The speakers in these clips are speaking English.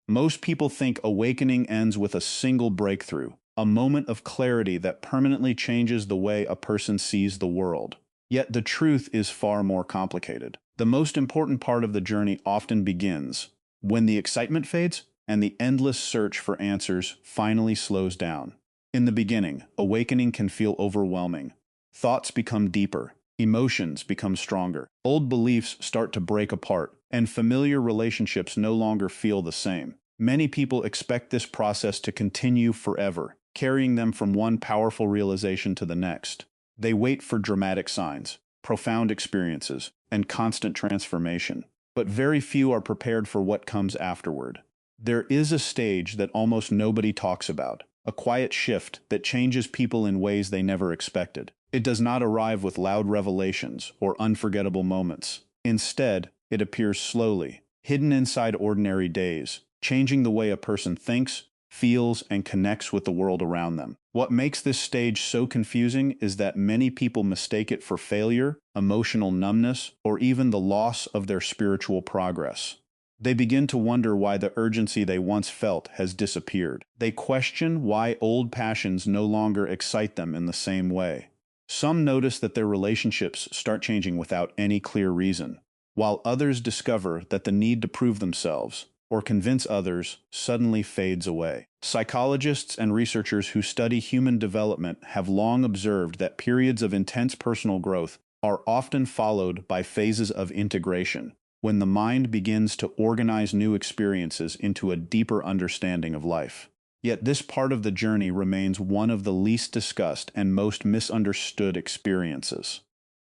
Most people think awakening ends with a single breakthrough, a moment of clarity that permanently changes the way a person sees the world. Yet the truth is far more complicated. The most important part of the journey often begins when the excitement fades and the endless search for answers finally slows down. In the beginning, awakening can feel overwhelming. Thoughts become deeper, emotions become stronger, old beliefs start to break apart, and familiar relationships no longer feel the same. Many people expect this process to continue forever, carrying them from one powerful realization to the next. They wait for dramatic signs, profound experiences, and constant transformation. But very few are prepared for what comes afterward. There is a stage that almost nobody talks about, a quiet shift that changes people in ways they never expected. It does not arrive with loud revelations or unforgettable moments. Instead, it appears slowly, hidden inside ordinary days, changing the way a person thinks, feels, and connects with the world around them. What makes this stage so confusing is that many people mistake it for failure, emotional numbness, or even the loss of their spiritual progress. They begin to wonder why the urgency they once felt has disappeared. They question why old passions no longer excite them in the same way. Some notice that their relationships start changing without any clear reason, while others discover that the need to prove themselves or convince others suddenly fades away. Psychologists and researchers who study human development have long observed that periods of intense personal growth are often followed by phases of integration, when the mind begins to organize new experiences into a deeper understanding of life. Yet this part of the journey remains one of the least discussed and most misunderstood experiences.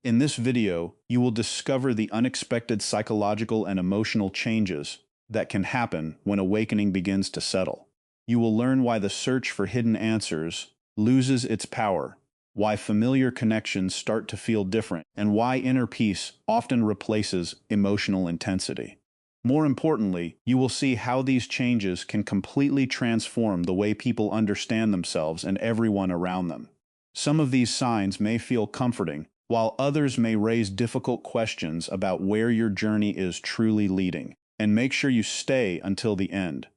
In this video, you will discover the unexpected psychological and emotional changes that can happen when awakening begins to settle. You will learn why the search for hidden answers loses its power, why familiar connections start to feel different, and why inner peace often replaces emotional intensity. More importantly, you will see how these changes can completely transform the way people understand themselves and everyone around them. Some of these signs may feel comforting, while others may raise difficult questions about where your journey is truly leading. And make sure you stay until the end,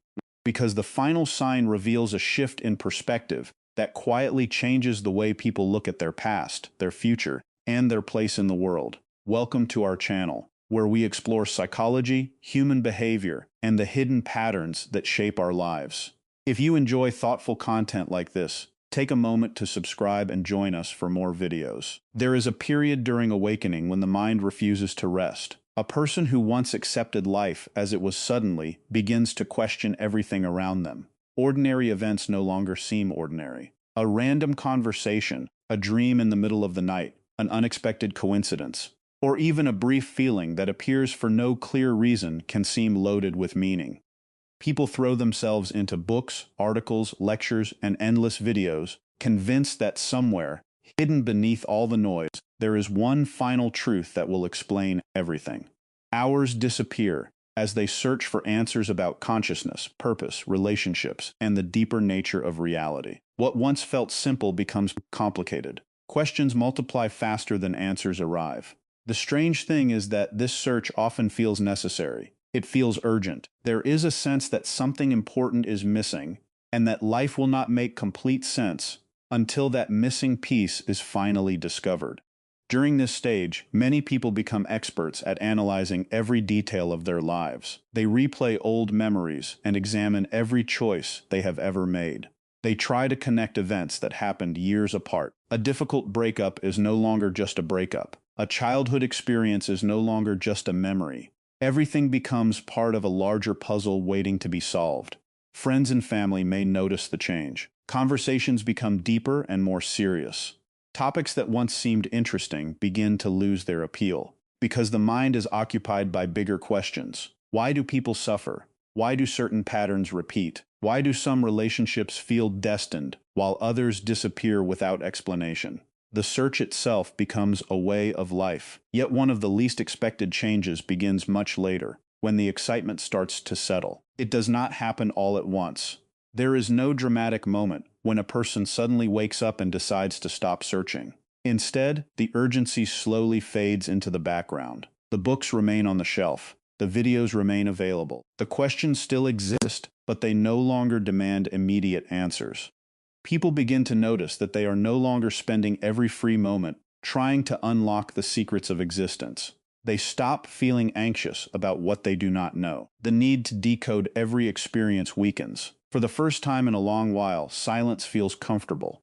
because the final sign reveals a shift in perspective that quietly changes the way people look at their past, their future, and their place in the world. Welcome to our channel, where we explore psychology, human behavior, and the hidden patterns that shape our lives. If you enjoy thoughtful content like this, take a moment to subscribe and join us for more videos. There is a period during awakening when the mind refuses to rest. A person who once accepted life as it was suddenly begins to question everything around them. Ordinary events no longer seem ordinary. A random conversation, a dream in the middle of the night, an unexpected coincidence, or even a brief feeling that appears for no clear reason can seem loaded with meaning. People throw themselves into books, articles, lectures, and endless videos, convinced that somewhere, hidden beneath all the noise, there is one final truth that will explain everything. Hours disappear as they search for answers about consciousness, purpose, relationships, and the deeper nature of reality. What once felt simple becomes complicated. Questions multiply faster than answers arrive. The strange thing is that this search often feels necessary. It feels urgent. There is a sense that something important is missing, and that life will not make complete sense until that missing piece is finally discovered. During this stage, many people become experts at analyzing every detail of their lives. They replay old memories and examine every choice they have ever made. They try to connect events that happened years apart. A difficult breakup is no longer just a breakup. A childhood experience is no longer just a memory. Everything becomes part of a larger puzzle waiting to be solved. Friends and family may notice the change. Conversations become deeper and more serious. Topics that once seemed interesting begin to lose their appeal, because the mind is occupied by bigger questions. Why do people suffer? Why do certain patterns repeat? Why do some relationships feel destined, while others disappear without explanation? The search itself becomes a way of life. Yet one of the least expected changes begins much later, when the excitement starts to settle. It does not happen all at once. There is no dramatic moment when a person suddenly wakes up and decides to stop searching. Instead, the urgency slowly fades into the background. The books remain on the shelf. The videos remain available. The questions still exist, but they no longer demand immediate answers. People begin to notice that they are no longer spending every free moment trying to unlock the secrets of existence. They stop feeling anxious about what they do not know. The need to decode every experience weakens. For the first time in a long while, silence feels comfortable.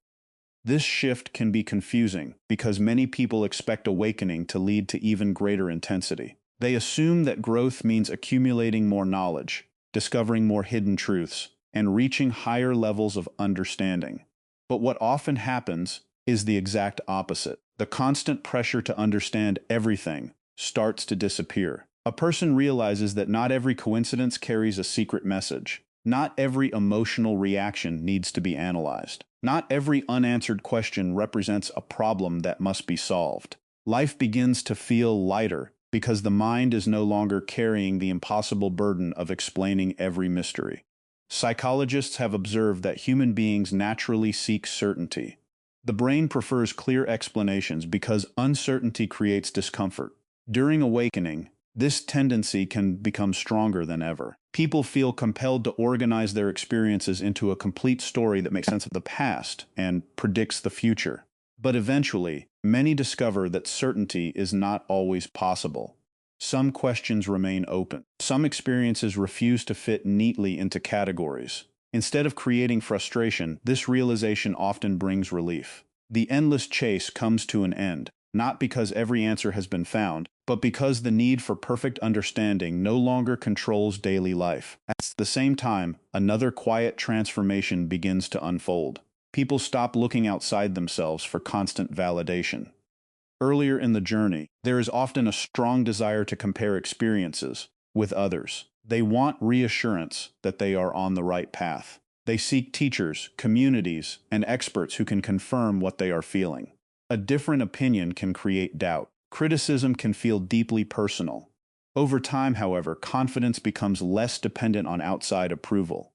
This shift can be confusing because many people expect awakening to lead to even greater intensity. They assume that growth means accumulating more knowledge, discovering more hidden truths, and reaching higher levels of understanding. But what often happens is the exact opposite. The constant pressure to understand everything starts to disappear. A person realizes that not every coincidence carries a secret message. Not every emotional reaction needs to be analyzed. Not every unanswered question represents a problem that must be solved. Life begins to feel lighter because the mind is no longer carrying the impossible burden of explaining every mystery. Psychologists have observed that human beings naturally seek certainty. The brain prefers clear explanations because uncertainty creates discomfort. During awakening, this tendency can become stronger than ever. People feel compelled to organize their experiences into a complete story that makes sense of the past and predicts the future. But eventually, many discover that certainty is not always possible. Some questions remain open. Some experiences refuse to fit neatly into categories. Instead of creating frustration, this realization often brings relief. The endless chase comes to an end, not because every answer has been found, but because the need for perfect understanding no longer controls daily life. At the same time, another quiet transformation begins to unfold. People stop looking outside themselves for constant validation. Earlier in the journey, there is often a strong desire to compare experiences with others. They want reassurance that they are on the right path. They seek teachers, communities, and experts who can confirm what they are feeling. A different opinion can create doubt. Criticism can feel deeply personal. Over time, however, confidence becomes less dependent on outside approval.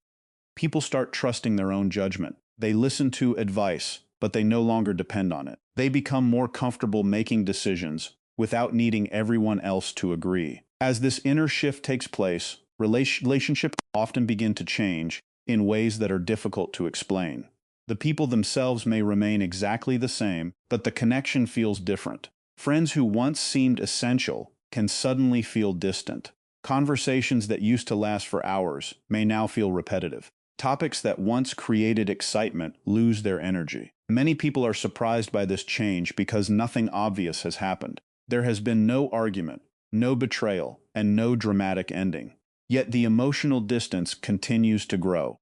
People start trusting their own judgment. They listen to advice, but they no longer depend on it. They become more comfortable making decisions without needing everyone else to agree. As this inner shift takes place, relationships often begin to change in ways that are difficult to explain. The people themselves may remain exactly the same, but the connection feels different. Friends who once seemed essential can suddenly feel distant. Conversations that used to last for hours may now feel repetitive. Topics that once created excitement lose their energy. Many people are surprised by this change because nothing obvious has happened. There has been no argument, no betrayal, and no dramatic ending. Yet the emotional distance continues to grow.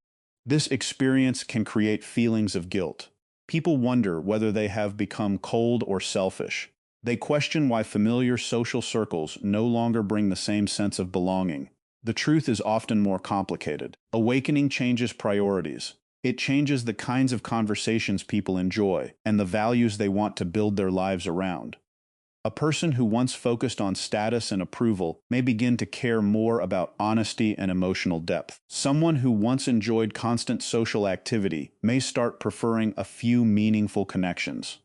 This experience can create feelings of guilt. People wonder whether they have become cold or selfish. They question why familiar social circles no longer bring the same sense of belonging. The truth is often more complicated. Awakening changes priorities. It changes the kinds of conversations people enjoy and the values they want to build their lives around. A person who once focused on status and approval may begin to care more about honesty and emotional depth. Someone who once enjoyed constant social activity may start preferring a few meaningful connections.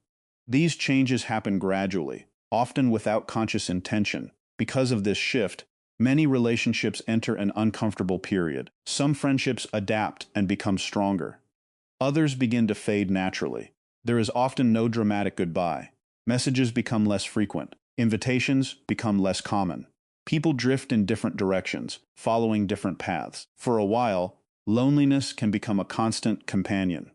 These changes happen gradually, often without conscious intention. Because of this shift, many relationships enter an uncomfortable period. Some friendships adapt and become stronger. Others begin to fade naturally. There is often no dramatic goodbye. Messages become less frequent. Invitations become less common. People drift in different directions, following different paths. For a while, loneliness can become a constant companion.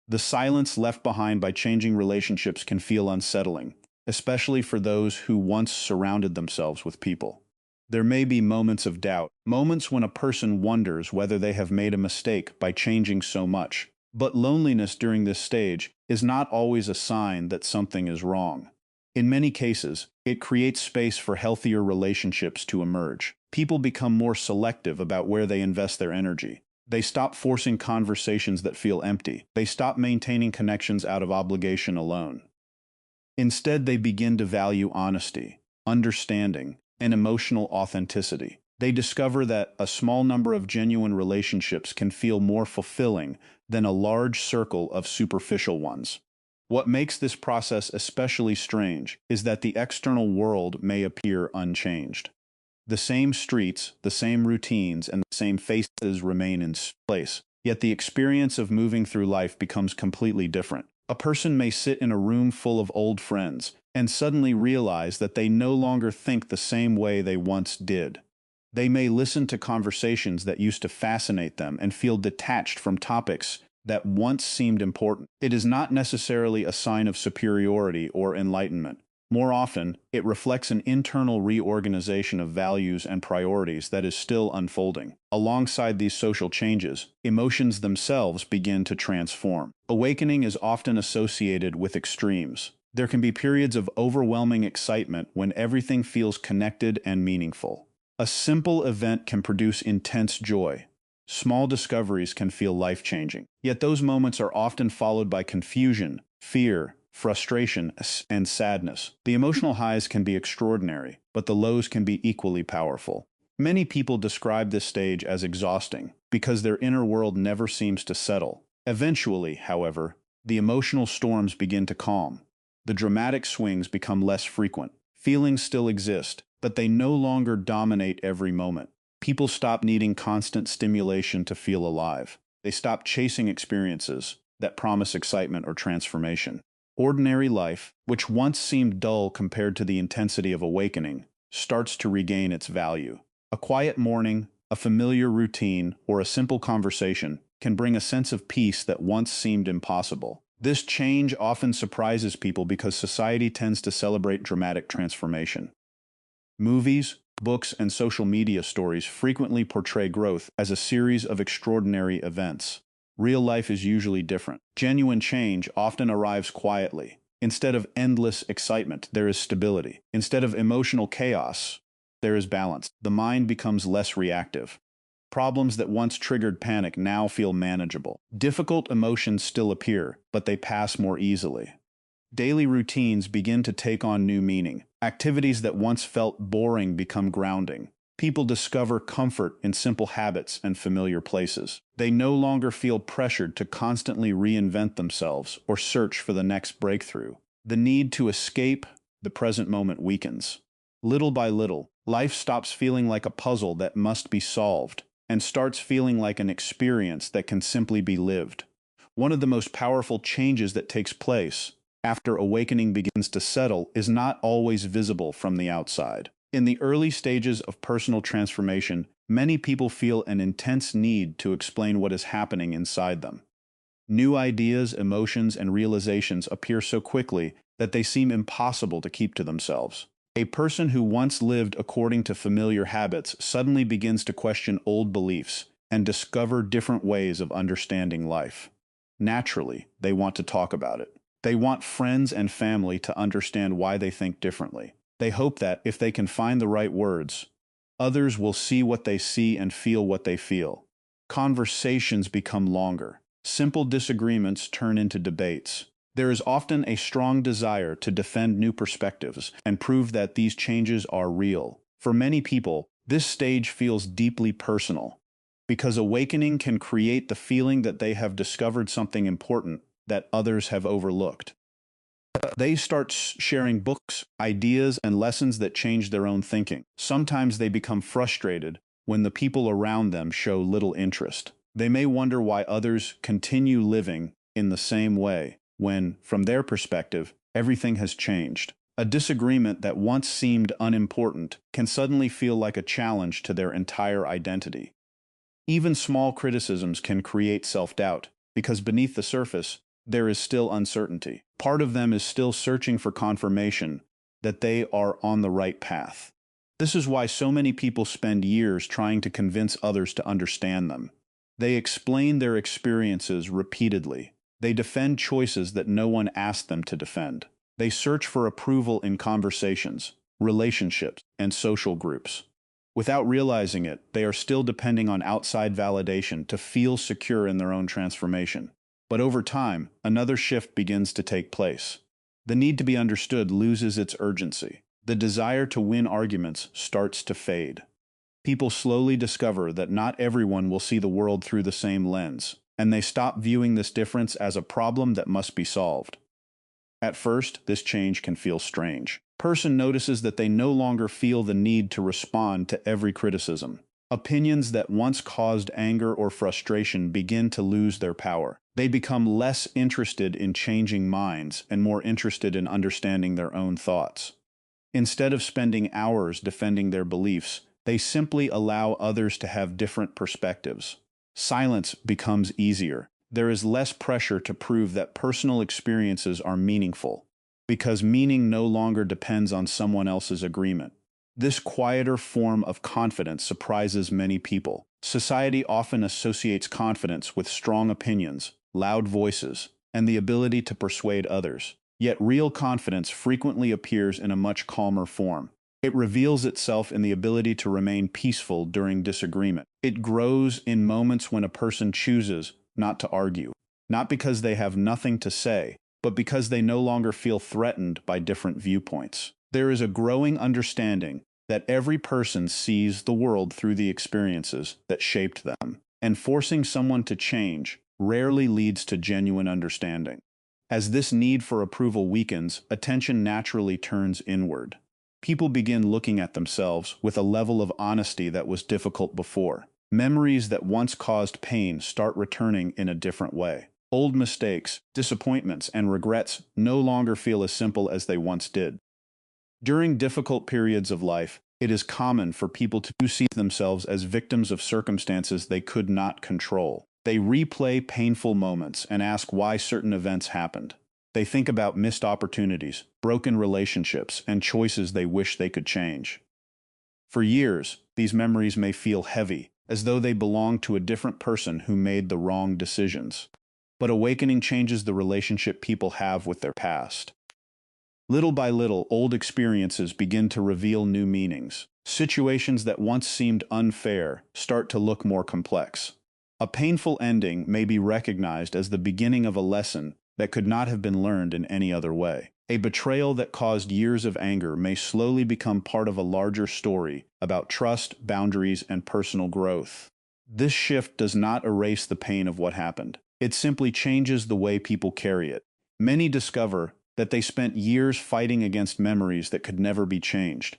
The silence left behind by changing relationships can feel unsettling, especially for those who once surrounded themselves with people. There may be moments of doubt, moments when a person wonders whether they have made a mistake by changing so much. But loneliness during this stage is not always a sign that something is wrong. In many cases, it creates space for healthier relationships to emerge. People become more selective about where they invest their energy. They stop forcing conversations that feel empty. They stop maintaining connections out of obligation alone. Instead, they begin to value honesty, understanding, and emotional authenticity. They discover that a small number of genuine relationships can feel more fulfilling than a large circle of superficial ones. What makes this process especially strange is that the external world may appear unchanged. The same streets, the same routines, and the same faces remain in place. Yet the experience of moving through life becomes completely different. A person may sit in a room full of old friends and suddenly realize that they no longer think the same way they once did. They may listen to conversations that used to fascinate them and feel detached from topics that once seemed important. It is not necessarily a sign of superiority or enlightenment. More often, it reflects an internal reorganization of values and priorities that is still unfolding. Alongside these social changes, emotions themselves begin to transform. Awakening is often associated with extremes. There can be periods of overwhelming excitement when everything feels connected and meaningful. A simple event can produce intense joy. Small discoveries can feel life-changing. Yet those moments are often followed by confusion, fear, frustration, and sadness. The emotional highs can be extraordinary, but the lows can be equally powerful. Many people describe this stage as exhausting because their inner world never seems to settle. Eventually, however, the emotional storms begin to calm. The dramatic swings become less frequent. Feelings still exist, but they no longer dominate every moment. People stop needing constant stimulation to feel alive. They stop chasing experiences that promise excitement or transformation. Ordinary life, which once seemed dull compared to the intensity of awakening, starts to regain its value. A quiet morning, a familiar routine, or a simple conversation can bring a sense of peace that once seemed impossible. This change often surprises people because society tends to celebrate dramatic transformation. Movies, books, and social media stories frequently portray growth as a series of extraordinary events. Real life is usually different. Genuine change often arrives quietly. Instead of endless excitement, there is stability. Instead of emotional chaos, there is balance. The mind becomes less reactive. Problems that once triggered panic now feel manageable. Difficult emotions still appear, but they pass more easily. Daily routines begin to take on new meaning. Activities that once felt boring become grounding. People discover comfort in simple habits and familiar places. They no longer feel pressured to constantly reinvent themselves or search for the next breakthrough. The need to escape the present moment weakens. Little by little, life stops feeling like a puzzle that must be solved and starts feeling like an experience that can simply be lived. One of the most powerful changes that takes place after awakening begins to settle is not always visible from the outside. In the early stages of personal transformation, many people feel an intense need to explain what is happening inside them. New ideas, emotions, and realizations appear so quickly that they seem impossible to keep to themselves. A person who once lived according to familiar habits suddenly begins to question old beliefs and discover different ways of understanding life. Naturally, they want to talk about it. They want friends and family to understand why they think differently. They hope that, if they can find the right words, others will see what they see and feel what they feel. Conversations become longer. Simple disagreements turn into debates. There is often a strong desire to defend new perspectives and prove that these changes are real. For many people, this stage feels deeply personal, because awakening can create the feeling that they have discovered something important that others have overlooked. They start sharing books, ideas, and lessons that change their own thinking. Sometimes they become frustrated when the people around them show little interest. They may wonder why others continue living in the same way when, from their perspective, everything has changed. A disagreement that once seemed unimportant can suddenly feel like a challenge to their entire identity. Even small criticisms can create self-doubt, because beneath the surface, there is still uncertainty. Part of them is still searching for confirmation that they are on the right path. This is why so many people spend years trying to convince others to understand them. They explain their experiences repeatedly. They defend choices that no one asked them to defend. They search for approval in conversations, relationships, and social groups. Without realizing it, they are still depending on outside validation to feel secure in their own transformation. But over time, another shift begins to take place. The need to be understood loses its urgency. The desire to win arguments starts to fade. People slowly discover that not everyone will see the world through the same lens, and they stop viewing this difference as a problem that must be solved. At first, this change can feel strange. Person notices that they no longer feel the need to respond to every criticism. Opinions that once caused anger or frustration begin to lose their power. They become less interested in changing minds and more interested in understanding their own thoughts. Instead of spending hours defending their beliefs, they simply allow others to have different perspectives. Silence becomes easier. There is less pressure to prove that personal experiences are meaningful, because meaning no longer depends on someone else's agreement. This quieter form of confidence surprises many people. Society often associates confidence with strong opinions, loud voices, and the ability to persuade others. Yet real confidence frequently appears in a much calmer form. It reveals itself in the ability to remain peaceful during disagreement. It grows in moments when a person chooses not to argue, not because they have nothing to say, but because they no longer feel threatened by different viewpoints. There is a growing understanding that every person sees the world through the experiences that shaped them, and forcing someone to change rarely leads to genuine understanding. As this need for approval weakens, attention naturally turns inward. People begin looking at themselves with a level of honesty that was difficult before. Memories that once caused pain start returning in a different way. Old mistakes, disappointments, and regrets no longer feel as simple as they once did. During difficult periods of life, it is common for people to see themselves as victims of circumstances they could not control. They replay painful moments and ask why certain events happened. They think about missed opportunities, broken relationships, and choices they wish they could change. For years, these memories may feel heavy, as though they belong to a different person who made the wrong decisions. But awakening changes the relationship people have with their past. Little by little, old experiences begin to reveal new meanings. Situations that once seemed unfair start to look more complex. A painful ending may be recognized as the beginning of a lesson that could not have been learned in any other way. A betrayal that caused years of anger may slowly become part of a larger story about trust, boundaries, and personal growth. This shift does not erase the pain of what happened. It simply changes the way people carry it. Many discover that they spent years fighting against memories that could never be changed.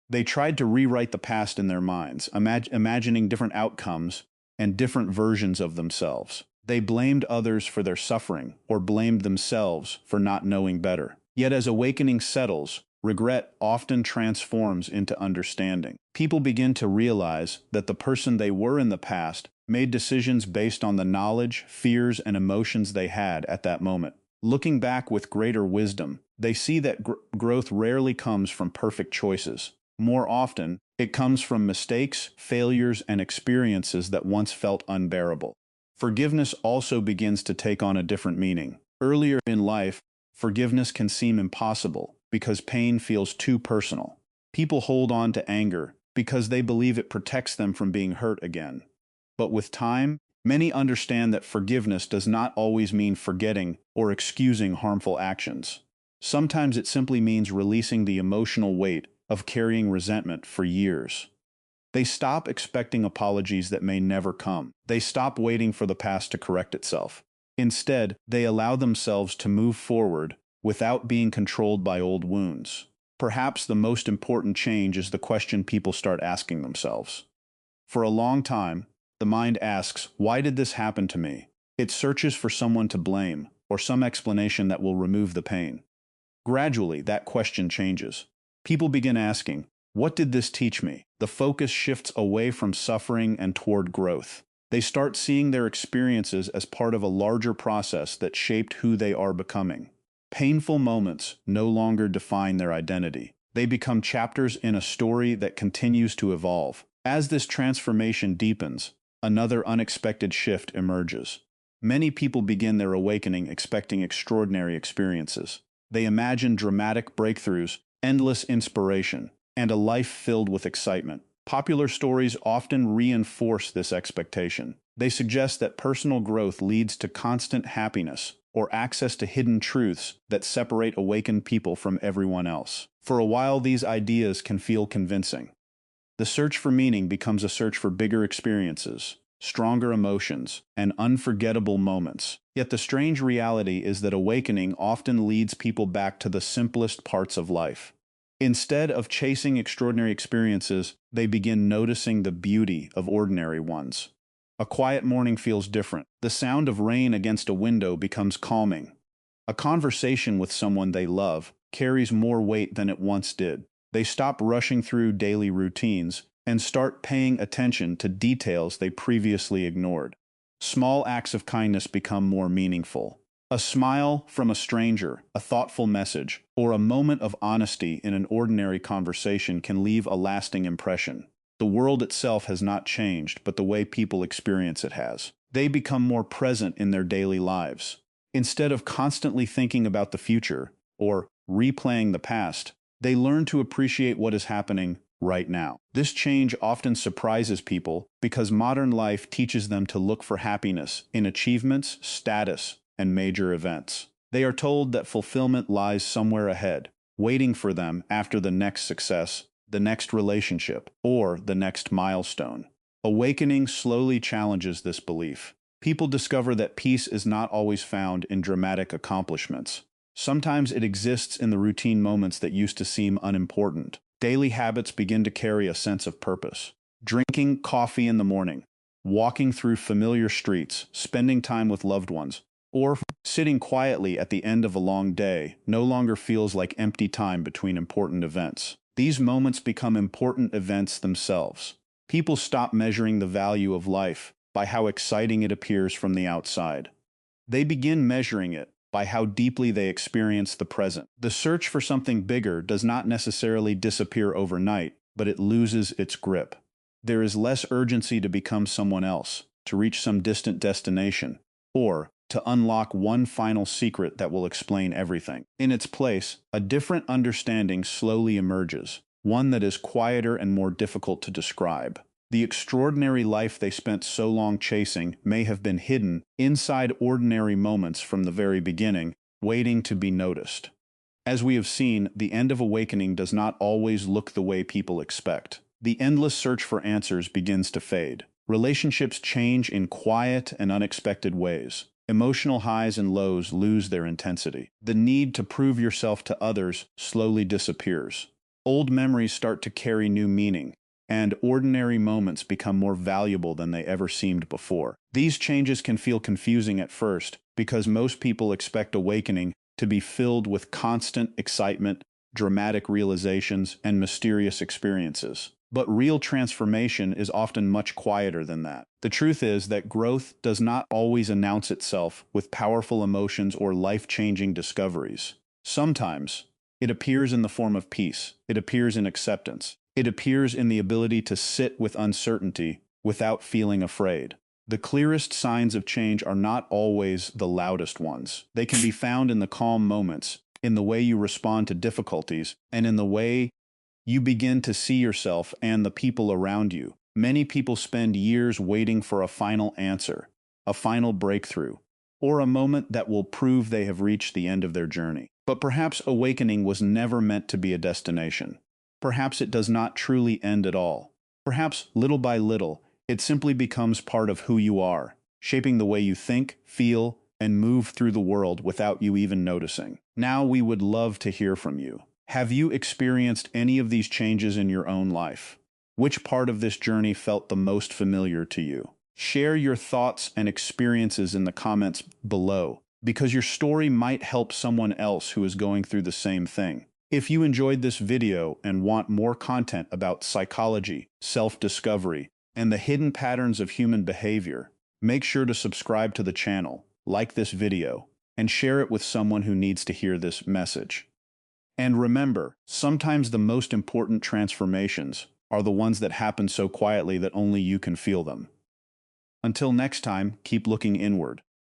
They tried to rewrite the past in their minds, imagining different outcomes and different versions of themselves. They blamed others for their suffering or blamed themselves for not knowing better. Yet as awakening settles, regret often transforms into understanding. People begin to realize that the person they were in the past made decisions based on the knowledge, fears, and emotions they had at that moment. Looking back with greater wisdom, they see that growth rarely comes from perfect choices. More often, it comes from mistakes, failures, and experiences that once felt unbearable. Forgiveness also begins to take on a different meaning. Earlier in life, forgiveness can seem impossible because pain feels too personal. People hold on to anger because they believe it protects them from being hurt again. But with time, many understand that forgiveness does not always mean forgetting or excusing harmful actions. Sometimes it simply means releasing the emotional weight of carrying resentment for years. They stop expecting apologies that may never come. They stop waiting for the past to correct itself. Instead, they allow themselves to move forward without being controlled by old wounds. Perhaps the most important change is the question people start asking themselves. For a long time, the mind asks, "Why did this happen to me?" It searches for someone to blame or some explanation that will remove the pain. Gradually, that question changes. People begin asking, "What did this teach me?" The focus shifts away from suffering and toward growth. They start seeing their experiences as part of a larger process that shaped who they are becoming. Painful moments no longer define their identity. They become chapters in a story that continues to evolve. As this transformation deepens, another unexpected shift emerges. Many people begin their awakening expecting extraordinary experiences. They imagine dramatic breakthroughs, endless inspiration, and a life filled with excitement. Popular stories often reinforce this expectation. They suggest that personal growth leads to constant happiness or access to hidden truths that separate awakened people from everyone else. For a while, these ideas can feel convincing. The search for meaning becomes a search for bigger experiences, stronger emotions, and unforgettable moments. Yet the strange reality is that awakening often leads people back to the simplest parts of life. Instead of chasing extraordinary experiences, they begin noticing the beauty of ordinary ones. A quiet morning feels different. The sound of rain against a window becomes calming. A conversation with someone they love carries more weight than it once did. They stop rushing through daily routines and start paying attention to details they previously ignored. Small acts of kindness become more meaningful. A smile from a stranger, a thoughtful message, or a moment of honesty in an ordinary conversation can leave a lasting impression. The world itself has not changed, but the way people experience it has. They become more present in their daily lives. Instead of constantly thinking about the future or replaying the past, they learn to appreciate what is happening right now. This change often surprises people because modern life teaches them to look for happiness in achievements, status, and major events. They are told that fulfillment lies somewhere ahead, waiting for them after the next success, the next relationship, or the next milestone. Awakening slowly challenges this belief. People discover that peace is not always found in dramatic accomplishments. Sometimes it exists in the routine moments that used to seem unimportant. Daily habits begin to carry a sense of purpose. Drinking coffee in the morning, walking through familiar streets, spending time with loved ones, or sitting quietly at the end of a long day no longer feels like empty time between important events. These moments become important events themselves. People stop measuring the value of life by how exciting it appears from the outside. They begin measuring it by how deeply they experience the present. The search for something bigger does not necessarily disappear overnight, but it loses its grip. There is less urgency to become someone else, to reach some distant destination, or to unlock one final secret that will explain everything. In its place, a different understanding slowly emerges, one that is quieter and more difficult to describe. The extraordinary life they spent so long chasing may have been hidden inside ordinary moments from the very beginning, waiting to be noticed. As we have seen, the end of awakening does not always look the way people expect. The endless search for answers begins to fade. Relationships change in quiet and unexpected ways. Emotional highs and lows lose their intensity. The need to prove yourself to others slowly disappears. Old memories start to carry new meaning, and ordinary moments become more valuable than they ever seemed before. These changes can feel confusing at first because most people expect awakening to be filled with constant excitement, dramatic realizations, and mysterious experiences. But real transformation is often much quieter than that. The truth is that growth does not always announce itself with powerful emotions or life-changing discoveries. Sometimes, it appears in the form of peace. It appears in acceptance. It appears in the ability to sit with uncertainty without feeling afraid. The clearest signs of change are not always the loudest ones. They can be found in the calm moments, in the way you respond to difficulties, and in the way you begin to see yourself and the people around you. Many people spend years waiting for a final answer, a final breakthrough, or a moment that will prove they have reached the end of their journey. But perhaps awakening was never meant to be a destination. Perhaps it does not truly end at all. Perhaps, little by little, it simply becomes part of who you are, shaping the way you think, feel, and move through the world without you even noticing. Now we would love to hear from you. Have you experienced any of these changes in your own life? Which part of this journey felt the most familiar to you? Share your thoughts and experiences in the comments below, because your story might help someone else who is going through the same thing. If you enjoyed this video and want more content about psychology, self-discovery, and the hidden patterns of human behavior, make sure to subscribe to the channel, like this video, and share it with someone who needs to hear this message. And remember, sometimes the most important transformations are the ones that happen so quietly that only you can feel them. Until next time, keep looking inward.